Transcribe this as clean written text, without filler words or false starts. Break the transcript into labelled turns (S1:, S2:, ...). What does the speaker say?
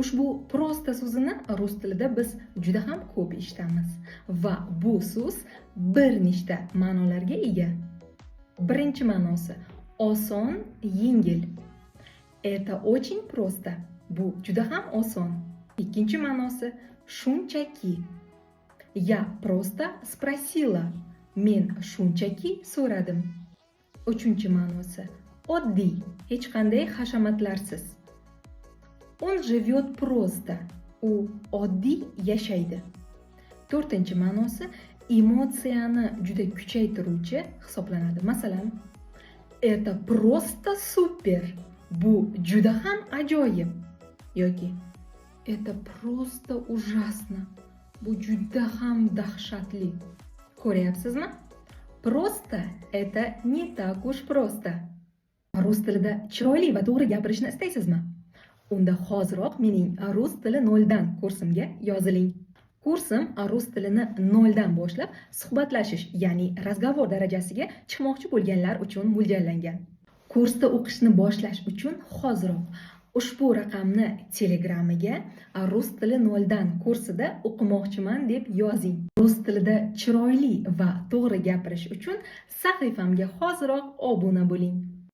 S1: Ushbu prosta so'zini rus tilida biz juda ham ko'p eshitamiz va bu so'z bir nechta ma'nolarga ega. Birinchi ma'nosi oson, yengil. Это очень просто. Bu juda ham oson. Ikkinchi ma'nosi shunchaki. Я просто спросила. Men shunchaki so'radim. Uchinchi ma'nosi oddiy, hech qanday hashamatlarsiz. Он живет просто. U oddiy yashaydi. To'rtinchi ma'nosi emotsiyani juda kuchaytiruvchi hisoblanadi. Masalan, это просто супер. Bu juda ham ajoyib. Yoki это просто ужасно. Bu juda ham dahshatli. Ko'ryapsizmi? Просто это не так уж просто. Rus tilida chiroyli va to'g'ri gapirishni istaysizmi? Unda hoziroq mening rus tili 0 dan kursimga yoziling. Kursim rus tilini 0 dan boshlab suhbatlashish, ya'ni razgovor darajasiga chiqmoqchi bo'lganlar uchun mo'ljallangan. Kursda o'qishni boshlash uchun hoziroq ushbu raqamni Telegram'iga rus tili 0 dan kursida o'qimoqchiman deb yozing. Rus tilida chiroyli va to'g'ri gapirish uchun sahifamga hoziroq obuna bo'ling.